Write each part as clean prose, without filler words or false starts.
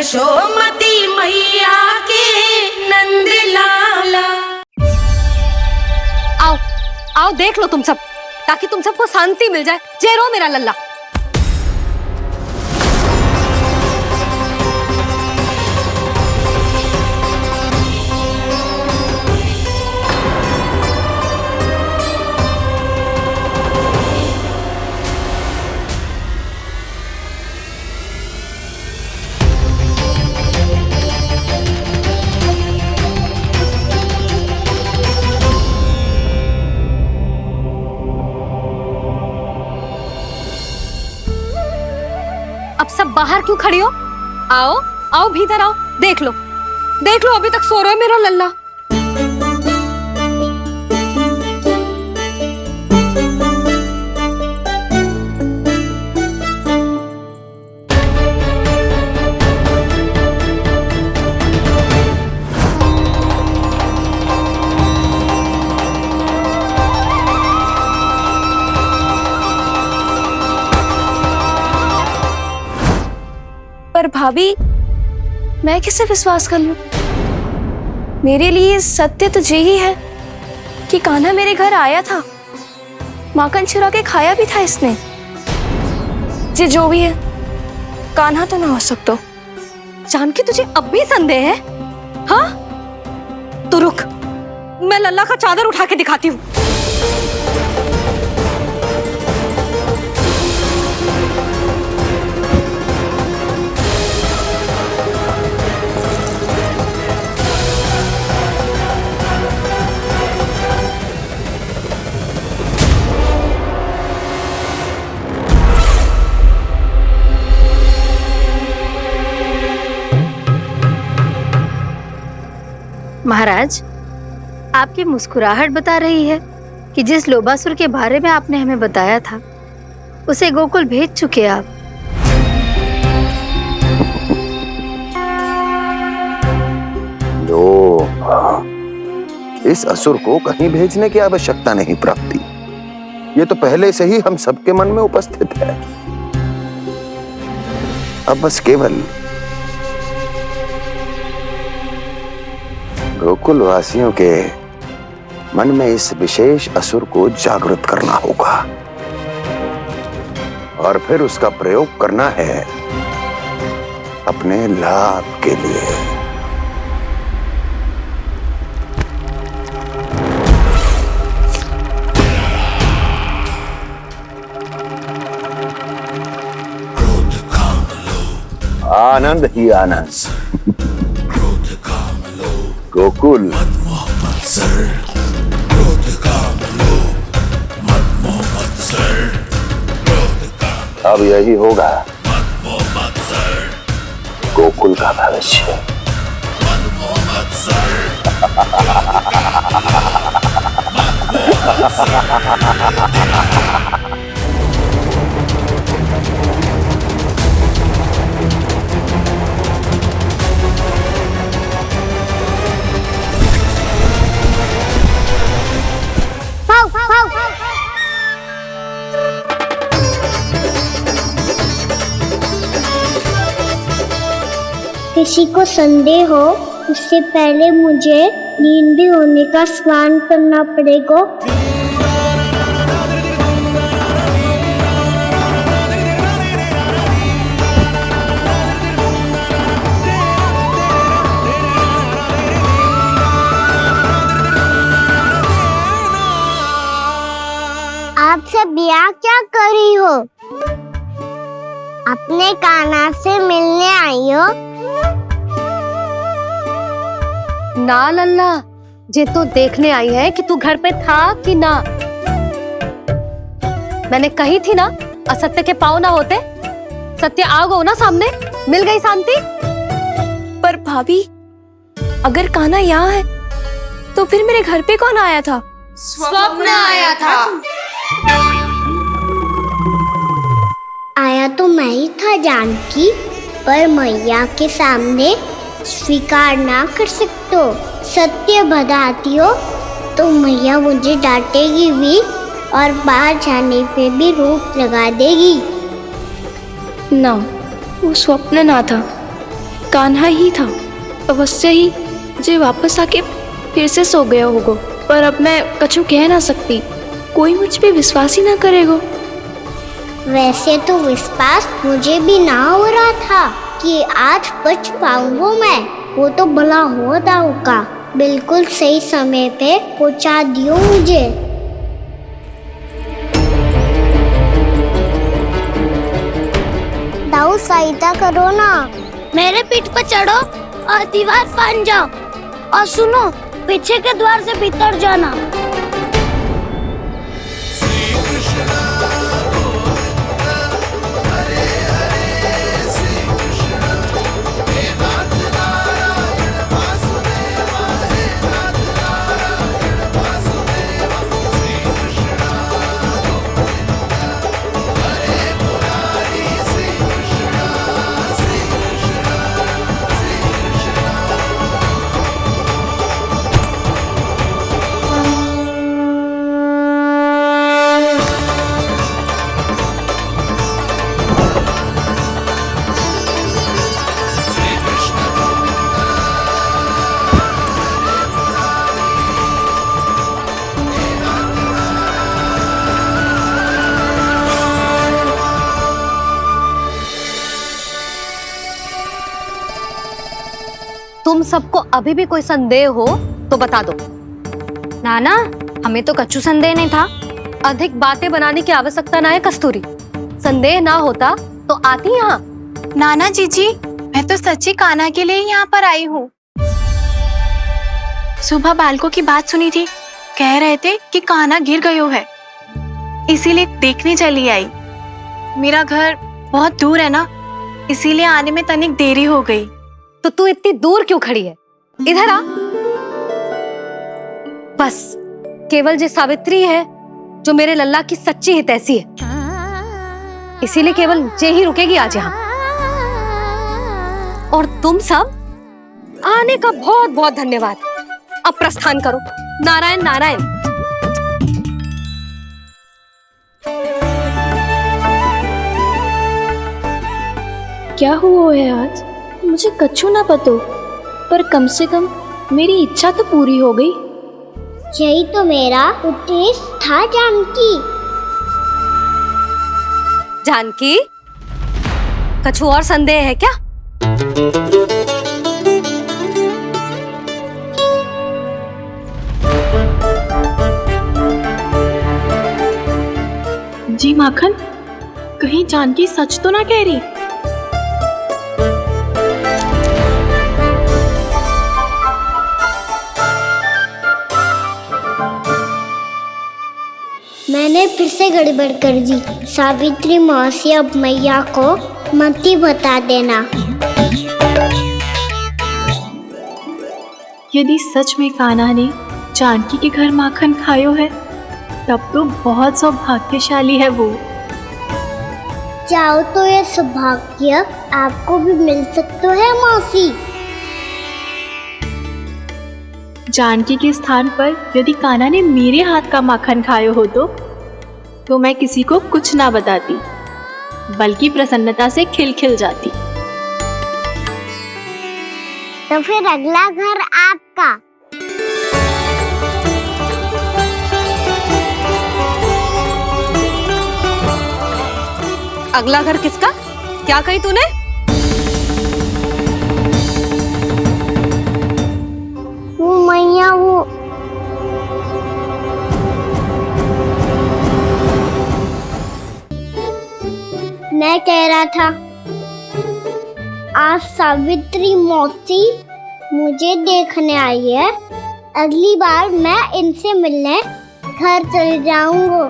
यशोमती मैया के नंद लाला। आओ आओ देख लो तुम सब, ताकि तुम सबको शांति मिल जाए। जय रो मेरा लल्ला। अब सब बाहर क्यों खड़ी हो? आओ आओ भीतर आओ, देख लो अभी तक सो रहा है मेरा लल्ला। पर भाभी, मैं किसे विश्वास कर लूं? मेरे लिए सत्य तो यही है कि कान्हा मेरे घर आया था, माखन चुरा के खाया भी था इसने। ये जो भी है, कान्हा तो ना हो सकता। जानकी तुझे अब भी संदेह है? हाँ तो रुक, मैं लल्ला का चादर उठा के दिखाती हूँ। महाराज, आपकी मुस्कुराहट बता रही है कि जिस लोबासुर के बारे में आपने हमें बताया था, उसे गोकुल भेज चुके आप। लो, इस असुर को कहीं भेजने की आवश्यकता नहीं प्राप्ति। ये तो पहले से ही हम सबके मन में उपस्थित है। अब बस केवल गोकुल वासियों के मन में इस विशेष असुर को जागृत करना होगा और फिर उसका प्रयोग करना है अपने लाभ के लिए। आनंद ही आनंद। गोकुल अब यही होगा गोकुल का भविष्य। किसी को संदेह हो, उससे पहले मुझे नींद भी होने का स्नान करना पड़ेगा। आप सब यहाँ क्या कर रही हो? अपने कान्हा से मिलने आई हो? ना लल्ला, जे तो देखने आई है कि तू घर पे था कि ना। मैंने कही थी ना, असत्य के पांव ना होते। सत्य आ गो ना सामने, मिल गई शांति। पर भाभी, अगर कान्हा यहाँ है तो फिर मेरे घर पे कौन आया था? स्वप्न आया था। आया तो मैं ही था जानकी, पर मैया के सामने स्वीकार ना कर सकते हो। सत्य बताती हो तो मैया मुझे डांटेगी भी और बाहर जाने पे भी रोक लगा देगी। ना, वो स्वप्न ना था। कान्हा ही था। अवश्य ही जे वापस आके फिर से सो गया होगा। पर अब मैं कछु कह ना सकती, कोई मुझ पे विश्वास ही ना करेगा। वैसे तो विश्वास मुझे भी ना हो रहा था कि आज बच पाऊंगा मैं। वो तो भला हो दाऊ का, बिल्कुल सही समय पे पहुंचा दियो मुझे। दाऊ सहायता करो ना, मेरे पीठ पर चढ़ो और दीवार फांद जाओ। और सुनो, पीछे के द्वार से भीतर जाना। तुम सबको अभी भी कोई संदेह हो तो बता दो। नाना, हमें तो कच्चू संदेह नहीं था। अधिक बातें बनाने की आवश्यकता ना है कस्तूरी। संदेह ना होता तो आती यहाँ। नाना जीजी, मैं तो सच्ची कान्हा के लिए यहाँ पर आई हूँ। सुबह बालकों की बात सुनी थी, कह रहे थे कि कान्हा गिर गयो है, इसीलिए देखने चली आई। मेरा घर बहुत दूर है ना, इसीलिए आने में तनिक देरी हो गई। तो तू इतनी दूर क्यों खड़ी है? इधर आ। बस केवल जे सावित्री है जो मेरे लल्ला की सच्ची हितैषी है, इसीलिए केवल जे ही रुकेगी आज यहाँ। और तुम सब आने का बहुत बहुत धन्यवाद। अब प्रस्थान करो। नारायण नारायण। क्या हुआ है आज? मुझे कछु ना पतो, पर कम से कम मेरी इच्छा तो पूरी हो गई। यही तो मेरा उद्देश्य था जानकी। जानकी, कछु और संदेह है क्या? जी माखन, कहीं जानकी सच तो ना कह रही? मैंने फिर से गड़बड़ कर दी। सावित्री मौसी अब मैया को मत ही बता देना। यदि सच में कान्हा ने जानकी के घर माखन खायो है, तब तो बहुत सौभाग्यशाली है वो। चाहो तो ये सौभाग्य आपको भी मिल सकता है मौसी। जानकी के स्थान पर यदि कान्हा ने मेरे हाथ का माखन खायो हो तो मैं किसी को कुछ ना बताती, बल्कि प्रसन्नता से खिलखिल जाती। तो फिर अगला घर आपका। अगला घर किसका? क्या कही तूने? वो मैया, वो मैं कह रहा था, आज सावित्री मौसी मुझे देखने आई है। अगली बार मैं इनसे मिलने घर चले जाऊंगा।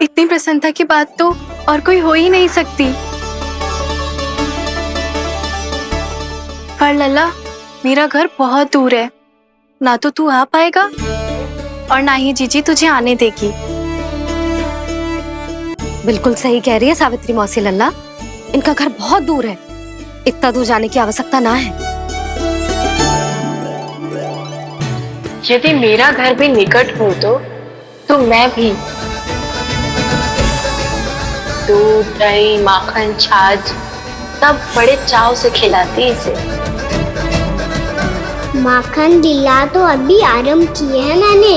इतनी प्रसन्नता की बात तो और कोई हो ही नहीं सकती। पर लल्ला, मेरा घर बहुत दूर है, ना तो तू आ पाएगा और ना ही जीजी तुझे आने देगी। बिल्कुल सही कह रही है सावित्री मौसी लल्ला, इनका घर बहुत दूर है, इतना दूर जाने की आवश्यकता ना है। यदि मेरा घर भी निकट हो तो मैं भी। दूध, दही, माखन, छाछ सब बड़े चाव से खिलाती इसे। माखन दिला तो अभी आरंभ किए हैं मैंने,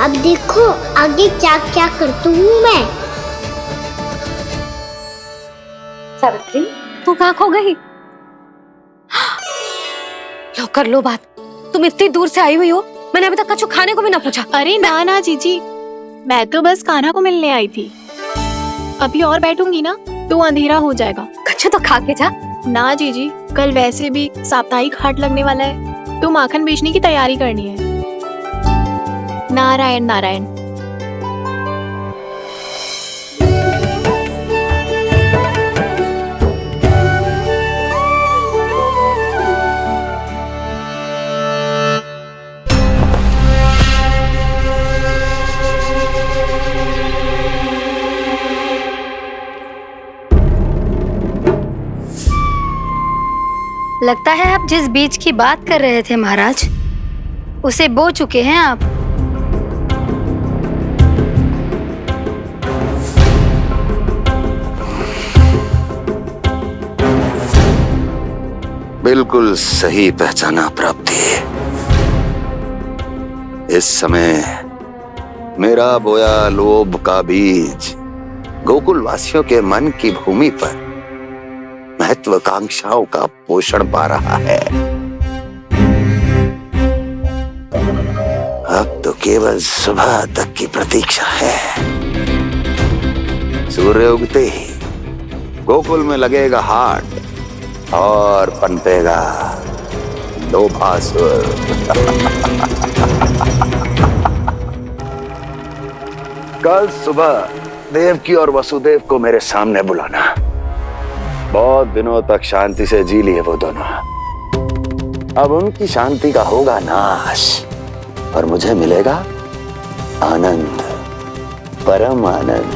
अब देखो आगे क्या क्या करती हूँ मैं। सावित्री, तू कहाँ खो गई? लो कर लो बात। तुम इतनी दूर से आई हुई हो, मैंने अभी तक कछु खाने को भी ना पूछा। अरे ना ना जीजी, मैं तो बस कान्हा को मिलने आई थी। अभी और बैठूंगी ना तो अंधेरा हो जाएगा। कछु तो खा के जा। ना जीजी, कल वैसे भी साप्ताहिक हाट लगने वाला है तो माखन बेचने की तैयारी करनी है। नारायण नारायण। लगता है आप जिस बीज की बात कर रहे थे महाराज, उसे बो चुके हैं आप। बिल्कुल सही पहचाना प्राप्ति। इस समय मेरा बोया लोभ का बीज गोकुल वासियों के मन की भूमि पर महत्वाकांक्षाओं का पोषण पा रहा है। अब तो केवल सुबह तक की प्रतीक्षा है। सूर्य उगते ही गोकुल में लगेगा हाट और पनपेगा लोभासुर। कल सुबह देवकी और वसुदेव को मेरे सामने बुलाना। बहुत दिनों तक शांति से जी लिए वो दोनों, अब उनकी शांति का होगा नाश और मुझे मिलेगा आनंद, परम आनंद।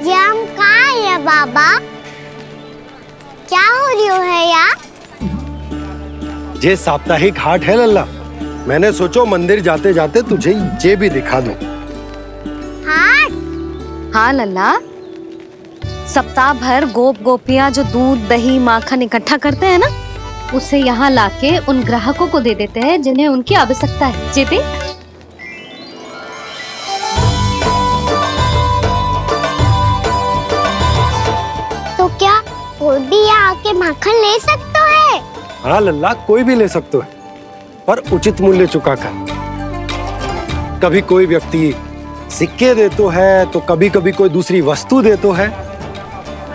ये हम कहाँ है बाबा? क्या हो रही है यार? ये साप्ताहिक हाट है लल्ला। मैंने सोचो मंदिर जाते जाते तुझे ये भी दिखा दूं। हाट? हाँ लल्ला, सप्ताह भर गोप गोपियां जो दूध, दही, माखन इकट्ठा करते हैं ना, उसे यहाँ लाके उन ग्राहकों को दे देते हैं जिन्हें उनकी आवश्यकता है। जी देख। तो क्या कोई भी यहाँ आके माखन ले सकता है? हाँ लल्ला, कोई भी ले सकते है, पर उचित मूल्य चुकाकर। कभी कोई व्यक्ति सिक्के देतो है तो कभी कभी कोई दूसरी वस्तु देतो है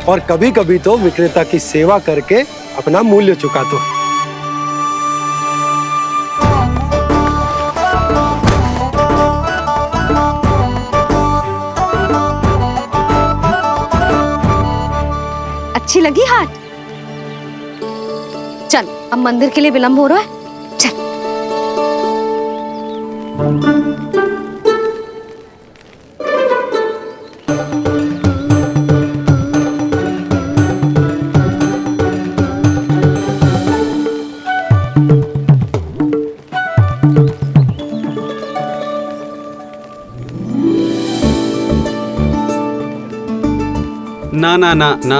और कभी कभी तो विक्रेता की सेवा करके अपना मूल्य चुकातो है। अच्छी लगी हाट? चल, अब मंदिर के लिए विलंब हो रहा है, चल। ना ना ना ना,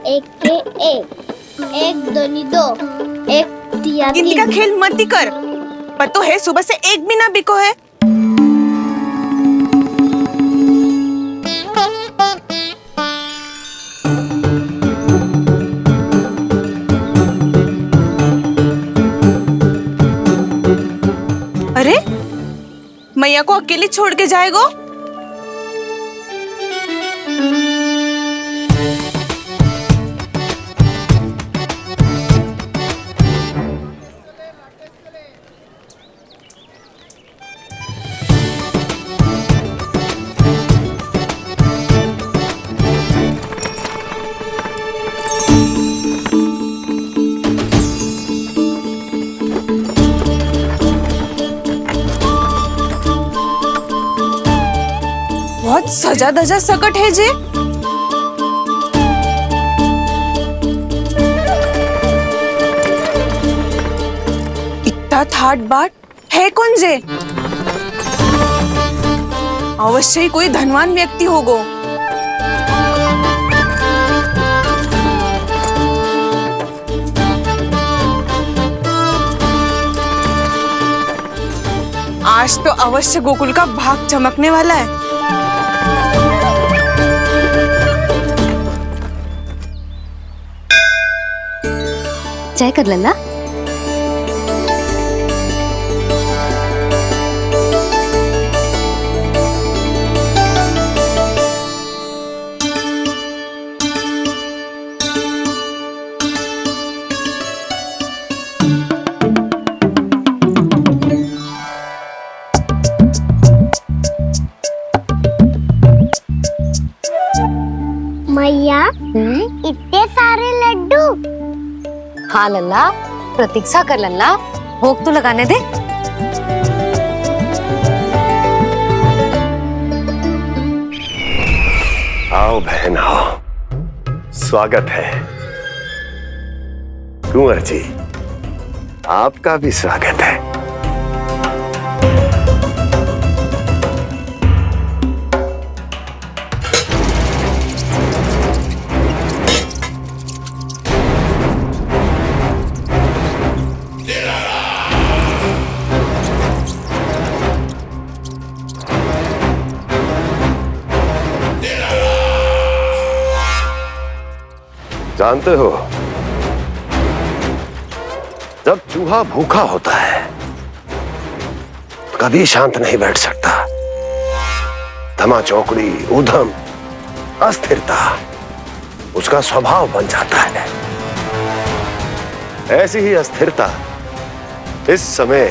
एक के एक दोनी दो, एक दिया गिनती का खेल मत ही कर। पतो है सुबह से एक भी ना बिको है। अरे मैया को अकेली छोड़ के जाएगो? बहुत सजा धजा सकट है जे। हठात हाट बाट है कौन जे? अवश्य ही कोई धनवान व्यक्ति होगो। आज तो अवश्य गोकुल का भाग चमकने वाला है। चाय कर लल्ला। मैया इतने सारे लड्डू। हाँ लल्ला, प्रतीक्षा कर लल्ला, भोग तो लगाने दे। आओ बहन आओ, स्वागत है। कुंवर जी, आपका भी स्वागत है। जानते हो, जब चूहा भूखा होता है कभी शांत नहीं बैठ सकता। धमा चौकड़ी, उधम, अस्थिरता उसका स्वभाव बन जाता है। ऐसी ही अस्थिरता इस समय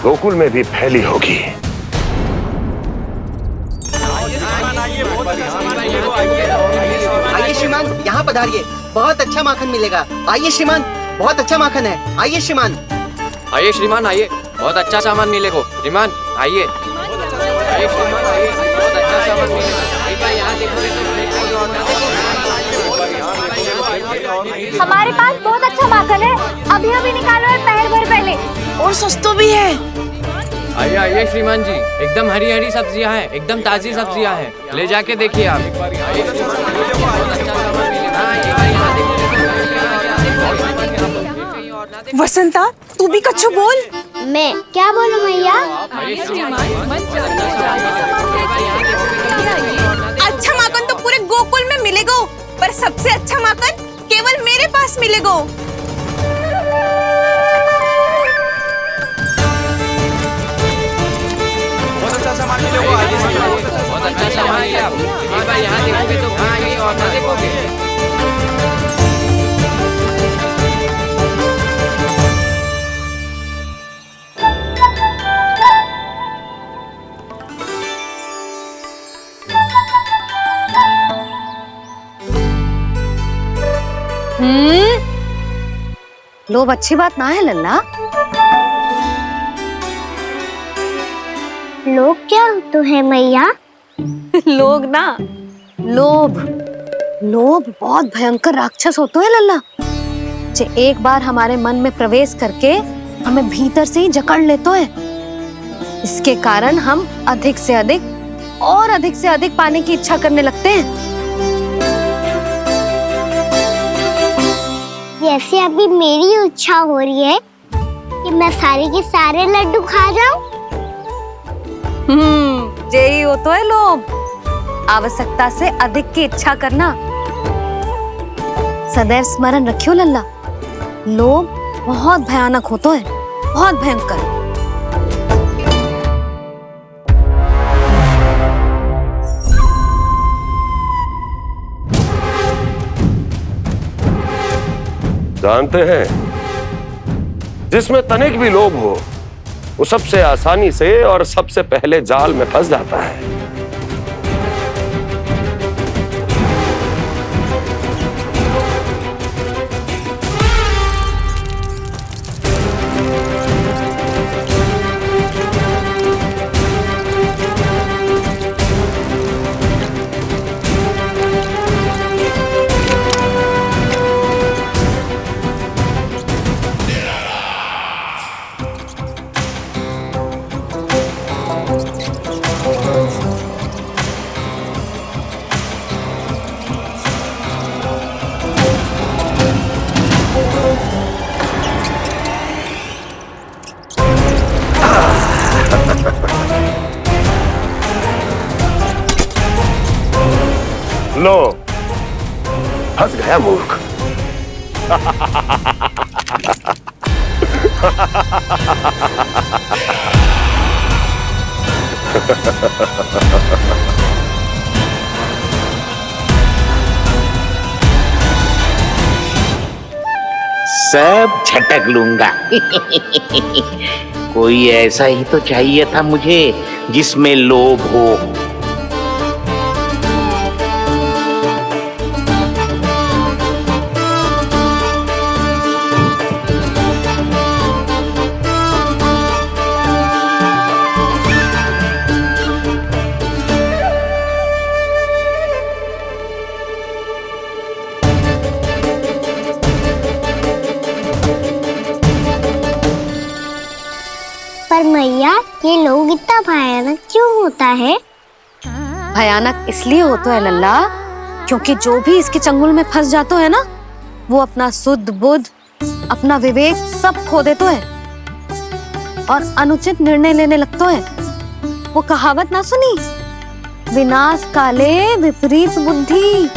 गोकुल में भी फैली होगी। आइए श्रीमान, यहाँ पधारिए, बहुत अच्छा माखन मिलेगा। आइए श्रीमान, बहुत अच्छा माखन है। आइए श्रीमान। आइए श्रीमान, आइए, बहुत अच्छा सामान मिलेगा। श्रीमान आइए, आइए श्रीमान, आइए, बहुत अच्छा सामान मिलेगा। यहाँ हमारे पास बहुत अच्छा माखन है, अभी अभी निकालो है, पहर भर पहले, और सस्ता भी है। आइए आइए श्रीमान जी, एकदम हरी हरी सब्जियां हैं, एकदम ताजी सब्जियां हैं, ले जाके देखिए आप। वसंता, तू भी कच्छु बोल। मैं क्या बोलूं मैया? अच्छा माखन तो पूरे गोकुल में मिलेगा, पर सबसे अच्छा माखन केवल मेरे पास मिलेगा। बहुत अच्छा सामान है आप। यहाँ देखोगे तो कहीं और ना देखोगे। लोभ अच्छी बात ना है लल्ला। लोग क्या तो है मैया? लोग ना, लोभ। लोभ बहुत भयंकर राक्षस होता है लल्ला, जो एक बार हमारे मन में प्रवेश करके हमें भीतर से ही जकड़ लेता है। इसके कारण हम अधिक से अधिक और अधिक से अधिक पाने की इच्छा करने लगते हैं। जैसे अभी मेरी इच्छा हो रही है कि मैं सारे के सारे लड्डू खा जाऊं। यही हो तो है लोभ, आवश्यकता से अधिक की इच्छा करना। सदैव स्मरण रखियो लल्ला, लोभ बहुत भयानक होता है, बहुत भयंकर। जानते हैं, जिसमें तनिक भी लोभ हो वो सबसे आसानी से और सबसे पहले जाल में फंस जाता है। लो, फंस गया मूर्ख। सब झटक लूंगा। कोई ऐसा ही तो चाहिए था मुझे जिसमें लोभ हो। पर मैया ये लोग इतना भयानक क्यों होता है? भयानक इसलिए होता है लल्ला, क्योंकि जो भी इसके चंगुल में फंस जाता है ना, वो अपना शुद्ध बुद्ध, अपना विवेक सब खो देता है और अनुचित निर्णय लेने लगता है। वो कहावत ना सुनी, विनाश काले विपरीत बुद्धि।